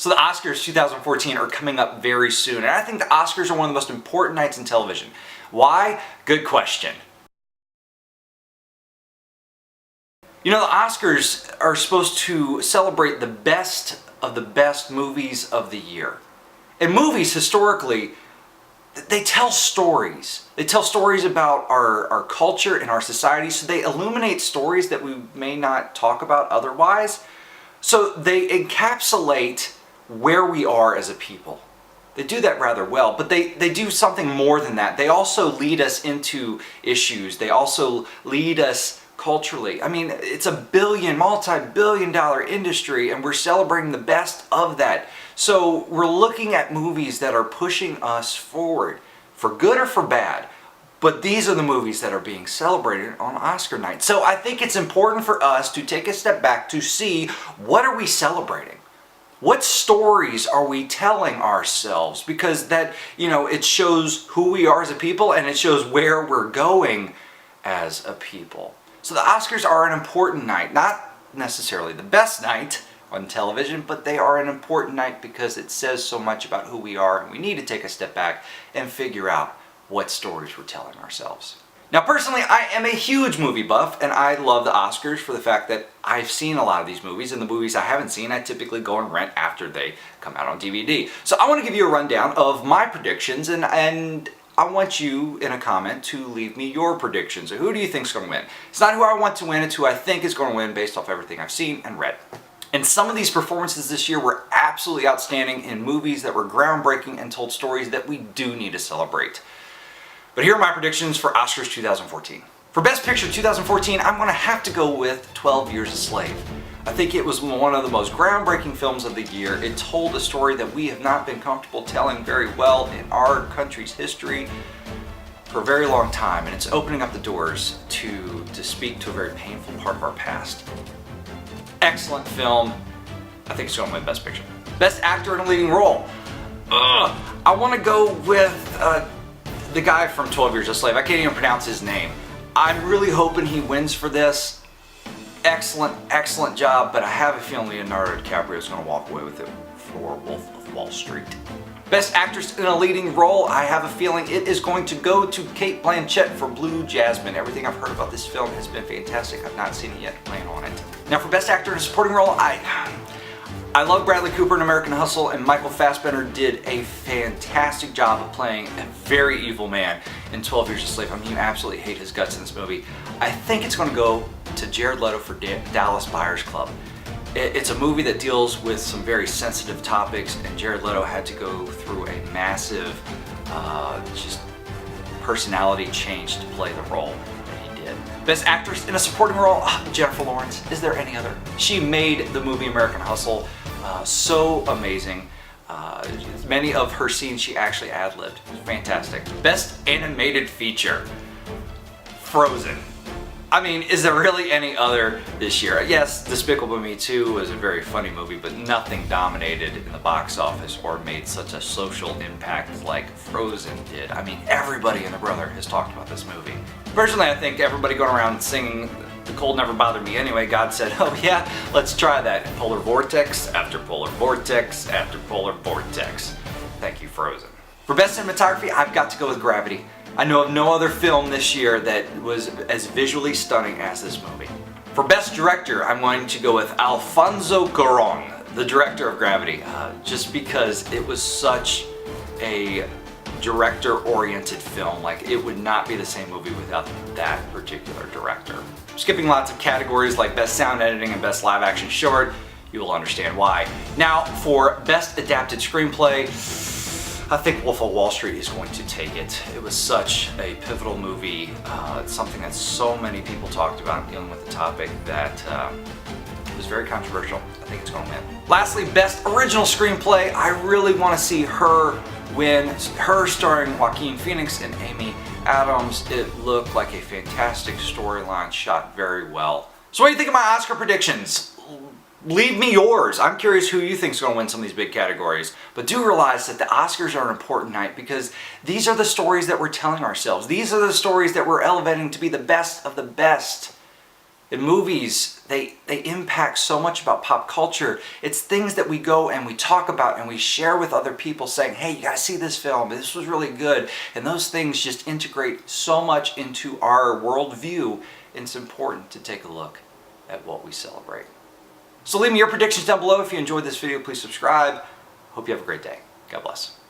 So the Oscars 2014 are coming up very soon, and I think the Oscars are one of the most important nights in television. Why? Good question. You know, the Oscars are supposed to celebrate the best of the best movies of the year. And movies, historically, they tell stories. They tell stories about our culture and our society, so they illuminate stories that we may not talk about otherwise. So they encapsulate where we are as a people. They do that rather well, but they do something more than that. They also lead us into issues. They also lead us culturally. I mean, it's a multi-billion dollar industry, and we're celebrating the best of that. So we're looking at movies that are pushing us forward, for good or for bad. But these are the movies that are being celebrated on Oscar night. So I think it's important for us to take a step back to see, what are we celebrating? What stories are we telling ourselves? Because that, it shows who we are as a people, and it shows where we're going as a people. So the Oscars are an important night, not necessarily the best night on television, but they are an important night because it says so much about who we are, and we need to take a step back and figure out what stories we're telling ourselves. Now, personally, I am a huge movie buff, and I love the Oscars for the fact that I've seen a lot of these movies, and the movies I haven't seen, I typically go and rent after they come out on DVD. So I want to give you a rundown of my predictions, and I want you in a comment to leave me your predictions. So who do you think is going to win? It's not who I want to win, it's who I think is going to win based off everything I've seen and read. And some of these performances this year were absolutely outstanding in movies that were groundbreaking and told stories that we do need to celebrate. But here are my predictions for Oscars 2014. For Best Picture 2014, I'm going to have to go with 12 Years a Slave. I think it was one of the most groundbreaking films of the year. It told a story that we have not been comfortable telling very well in our country's history for a very long time, and it's opening up the doors to speak to a very painful part of our past. Excellent film. I think it's going to win Best Picture. Best Actor in a Leading Role. I want to go with the guy from 12 Years a Slave. I can't even pronounce his name. I'm really hoping he wins for this. Excellent job, but I have a feeling Leonardo DiCaprio is going to walk away with it for Wolf of Wall Street. Best Actress in a Leading Role, I have a feeling it is going to go to Cate Blanchett for Blue Jasmine. Everything I've heard about this film has been fantastic. I've not seen it yet, plan on it. Now for Best Actor in a Supporting Role, I love Bradley Cooper in American Hustle, and Michael Fassbender did a fantastic job of playing a very evil man in 12 Years a Slave. I mean, you absolutely hate his guts in this movie. I think it's going to go to Jared Leto for Dallas Buyers Club. It's a movie that deals with some very sensitive topics, and Jared Leto had to go through a massive just personality change to play the role. Best Actress in a Supporting Role, Jennifer Lawrence. Is there any other? She made the movie American Hustle so amazing. Many of her scenes she actually ad-libbed. Fantastic. Best Animated Feature, Frozen. I mean, is there really any other this year? Yes, Despicable Me 2 was a very funny movie, but nothing dominated in the box office or made such a social impact like Frozen did. I mean, everybody and their brother has talked about this movie. Personally, I think everybody going around singing The Cold Never Bothered Me Anyway, God said, oh yeah, let's try that. Polar vortex after polar vortex after polar vortex. Thank you, Frozen. For Best Cinematography, I've got to go with Gravity. I know of no other film this year that was as visually stunning as this movie. For Best Director, I'm going to go with Alfonso Cuarón, the director of Gravity, just because it was such a director-oriented film. Like, it would not be the same movie without that particular director. Skipping lots of categories like Best Sound Editing and Best Live Action Short, you will understand why. Now, for Best Adapted Screenplay, I think Wolf of Wall Street is going to take it. It was such a pivotal movie. It's something that so many people talked about dealing with the topic that it was very controversial. I think it's going to win. Lastly, Best Original Screenplay. I really want to see her win. Her starring Joaquin Phoenix and Amy Adams. It looked like a fantastic storyline, shot very well. So what do you think of my Oscar predictions? Leave me yours. I'm curious who you think is going to win some of these big categories. But do realize that the Oscars are an important night because these are the stories that we're telling ourselves. These are the stories that we're elevating to be the best of the best. In movies, they impact so much about pop culture. It's things that we go and we talk about and we share with other people saying, hey, you gotta see this film, this was really good. And those things just integrate so much into our worldview. It's important to take a look at what we celebrate. So leave me your predictions down below. If you enjoyed this video, please subscribe. Hope you have a great day. God bless.